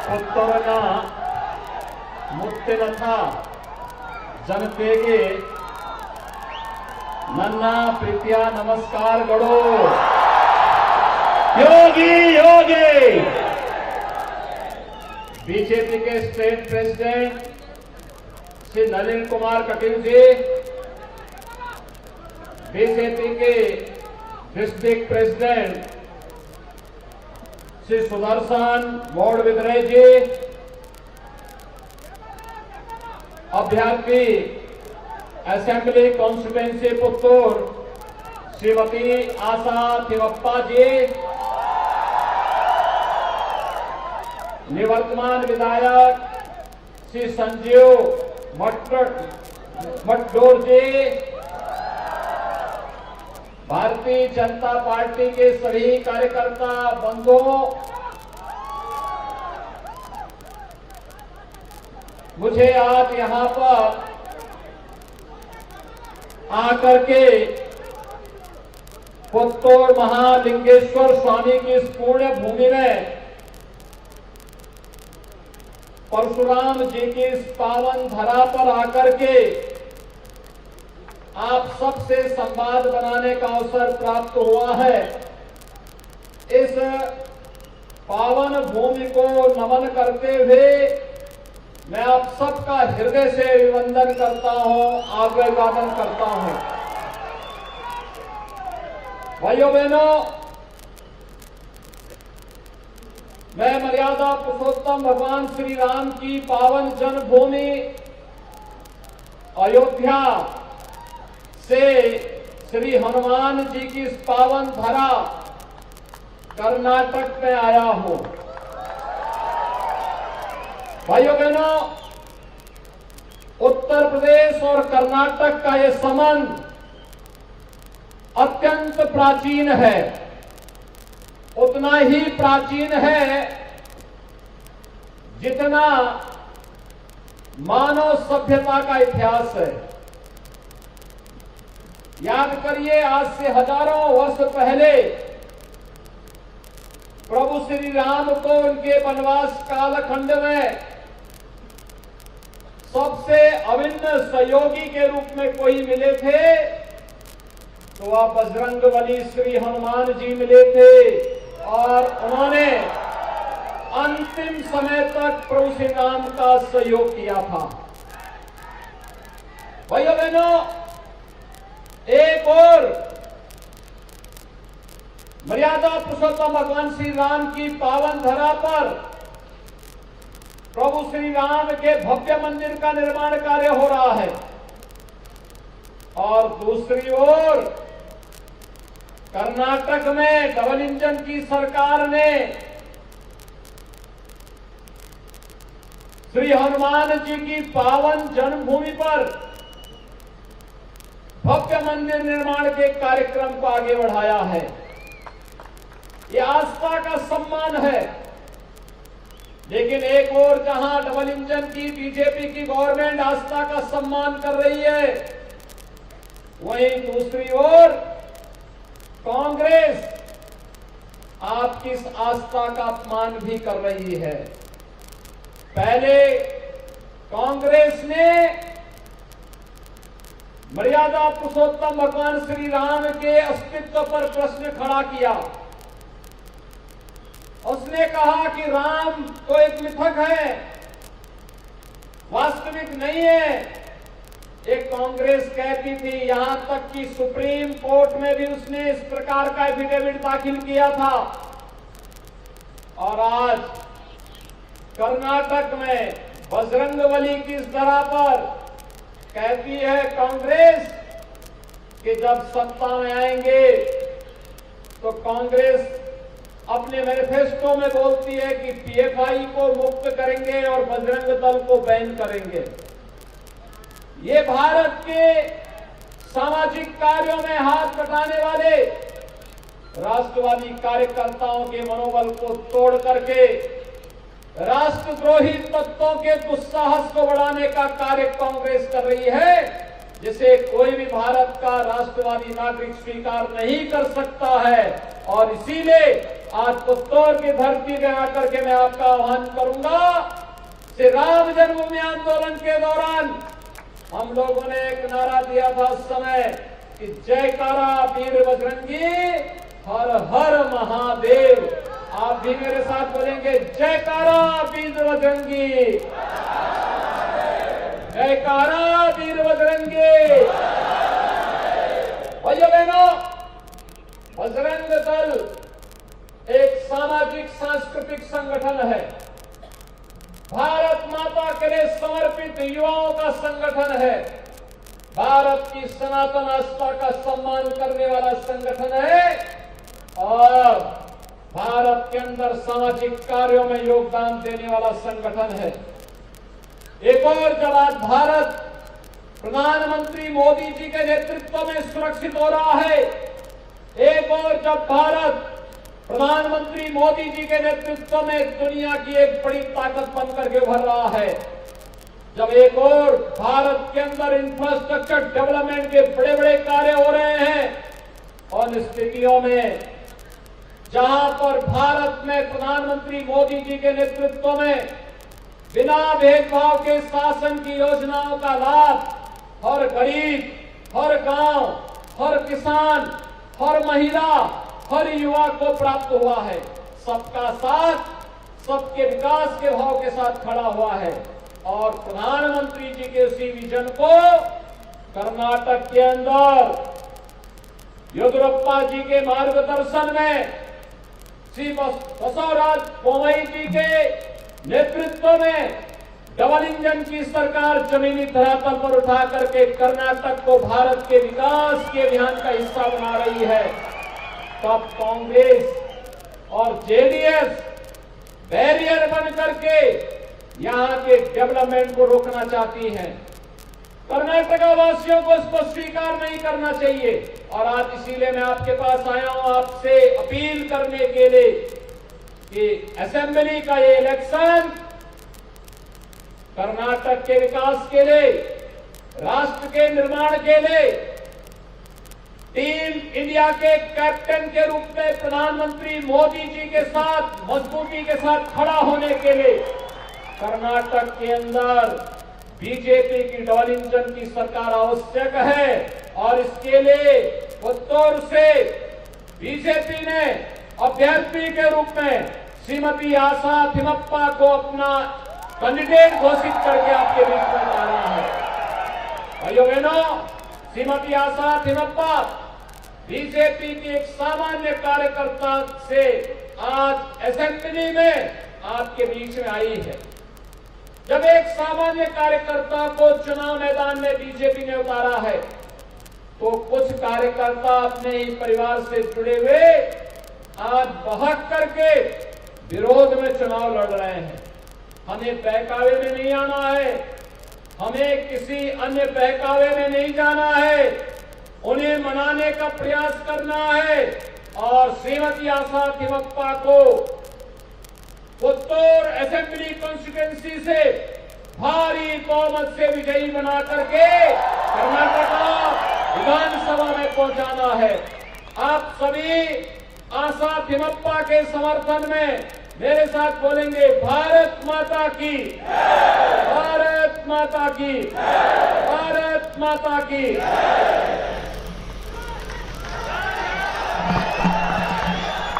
ಪುತ್ತೂರಿನ ಮುತ್ತಿನಥ ಜನತೆಗೆ ನನ್ನ ಪ್ರೀತಿಯ ನಮಸ್ಕಾರಗಳು। योगी योगी बीजेपी के स्टेट प्रेसिडेंट श्री नलिन कुमार कटील जी, बीजेपी के डिस्ट्रिक्ट प्रेसिडेंट श्री सुदर्शन मोडविद्रे जी, अभ्यर्थी असेंबली कॉन्स्टिट्यूएंसी पुत्तूर श्रीमती आशा थिवप्पा जी, निवर्तमान विधायक श्री संजीव मटडोर जी, भारतीय जनता पार्टी के सभी कार्यकर्ता बंधुओं, मुझे आज यहां पर आकर के पुत्तूर महालिंगेश्वर स्वामी की इस पुण्य भूमि में परशुराम जी की इस पावन धरा पर आकर के आप सबसे संवाद बनाने का अवसर प्राप्त हुआ है। इस पावन भूमि को नमन करते हुए मैं आप सबका हृदय से अभिवंदन करता हूं, अभिवादन करता हूं। भाइयों बहनों, मैं मर्यादा पुरुषोत्तम भगवान श्री राम की पावन जन्मभूमि अयोध्या से श्री हनुमान जी की इस पावन धरा कर्नाटक में आया हूं। भाइयों बहनों, उत्तर प्रदेश और कर्नाटक का यह संबंध अत्यंत प्राचीन है। उतना ही प्राचीन है जितना मानव सभ्यता का इतिहास है। याद करिए, आज से हजारों वर्ष पहले प्रभु श्री राम को उनके वनवास कालखंड में सबसे अभिन्न सहयोगी के रूप में कोई मिले थे तो वह बजरंगबली श्री हनुमान जी मिले थे और उन्होंने अंतिम समय तक प्रभु श्री राम का सहयोग किया था। भाइयों बहनों, एक और मर्यादा पुरुषोत्तम भगवान श्री राम की पावन धरा पर प्रभु श्री राम के भव्य मंदिर का निर्माण कार्य हो रहा है और दूसरी ओर कर्नाटक में डबल इंजन की सरकार ने श्री हनुमान जी की पावन जन्मभूमि पर भव्य मंदिर निर्माण के कार्यक्रम को आगे बढ़ाया है। यह आस्था का सम्मान है। लेकिन एक और जहां डबल इंजन की बीजेपी की गवर्नमेंट आस्था का सम्मान कर रही है, वहीं दूसरी ओर कांग्रेस आपकी इस आस्था का अपमान भी कर रही है। पहले कांग्रेस ने मर्यादा पुरुषोत्तम भगवान श्री राम के अस्तित्व पर प्रश्न खड़ा किया। उसने कहा कि राम तो एक मिथक है, वास्तविक नहीं है। एक कांग्रेस कहती थी, यहां तक कि सुप्रीम कोर्ट में भी उसने इस प्रकार का एफिडेविट दाखिल किया था। और आज कर्नाटक में बजरंगबली की इस धरा पर कहती है कांग्रेस कि जब सत्ता में आएंगे तो कांग्रेस अपने मैनिफेस्टो में बोलती है कि पीएफआई को मुक्त करेंगे और बजरंग दल को बैन करेंगे। ये भारत के सामाजिक कार्यों में हाथ बटाने वाले राष्ट्रवादी कार्यकर्ताओं के मनोबल को तोड़ करके राष्ट्रद्रोही तत्वों के दुस्साहस को बढ़ाने का कार्य कांग्रेस कर रही है, जिसे कोई भी भारत का राष्ट्रवादी नागरिक स्वीकार नहीं कर सकता है। और इसीलिए आज पुत्तौर की धरती में आकर के मैं आपका आह्वान करूंगा। श्री राम जन्मभूमि आंदोलन के दौरान हम लोगों ने एक नारा दिया था उस समय कि जयकारा वीर बजरंगी, हर हर महादेव। आप भी मेरे साथ बोलेंगे, जयकारा वीर बजरंगी, जयकारा वीर बजरंगी। भाइयों बहनों, बजरंग दल एक सामाजिक सांस्कृतिक संगठन है, भारत माता के लिए समर्पित युवाओं का संगठन है, भारत की सनातन आस्था का सम्मान करने वाला संगठन है और भारत के अंदर सामाजिक कार्यों में योगदान देने वाला संगठन है। एक और जब आज भारत प्रधानमंत्री मोदी जी के नेतृत्व में सुरक्षित हो रहा है, एक और जब भारत प्रधानमंत्री मोदी जी के नेतृत्व में दुनिया की एक बड़ी ताकत बनकर के उभर रहा है, जब एक और भारत के अंदर इंफ्रास्ट्रक्चर डेवलपमेंट के बड़े बड़े कार्य हो रहे हैं, और स्थितियों में जहां पर भारत में प्रधानमंत्री मोदी जी के नेतृत्व में बिना भेदभाव के शासन की योजनाओं का लाभ हर गरीब, हर गांव, हर किसान, हर महिला, हर युवा को प्राप्त हुआ है। सबका साथ, सबके विकास के भाव के साथ खड़ा हुआ है और प्रधानमंत्री जी के उसी विजन को कर्नाटक के अंदर येदियुरप्पा जी के मार्गदर्शन में श्री बसवराज बोम्मई जी के नेतृत्व में डबल इंजन की सरकार जमीनी धरातल पर उठा करके कर्नाटक को भारत के विकास के अभियान का हिस्सा बना रही है। तब कांग्रेस और जेडीएस बैरियर बन करके यहां के डेवलपमेंट को रोकना चाहती हैं। कर्नाटक वासियों को इसको स्वीकार नहीं करना चाहिए और आज इसीलिए मैं आपके पास आया हूं आपसे अपील करने के लिए कि असेंबली का ये इलेक्शन कर्नाटक के विकास के लिए, राष्ट्र के निर्माण के लिए, टीम इंडिया के कैप्टन के रूप में प्रधानमंत्री मोदी जी के साथ मजबूती के साथ खड़ा होने के लिए कर्नाटक के अंदर बीजेपी की डबल इंजन की सरकार आवश्यक है और इसके लिए पुत्तौर से बीजेपी ने अभ्यर्थी के रूप में श्रीमती आशा थिमप्पा को अपना कैंडिडेट घोषित करके आपके बीच में लाना है। भाइयों बहनों, श्रीमती आशा थिमप्पा बीजेपी की एक सामान्य कार्यकर्ता से आज असेंबली में आपके बीच में आई है। जब एक सामान्य कार्यकर्ता को चुनाव मैदान में बीजेपी ने उतारा है तो कुछ कार्यकर्ता अपने ही परिवार से जुड़े हुए आज बहक करके विरोध में चुनाव लड़ रहे हैं। हमें बहकावे में नहीं आना है, हमें किसी अन्य बहकावे में नहीं जाना है, उन्हें मनाने का प्रयास करना है और श्रीमती आशा थिमप्पा को पुत्तौर असेंबली कॉन्स्टिट्यूएंसी से भारी बहुमत से विजयी बना करके कर्नाटका विधानसभा में पहुंचाना है। आप सभी आशा थिमप्पा के समर्थन में मेरे साथ बोलेंगे, भारत माता की, भारत माता की, भारत माता की।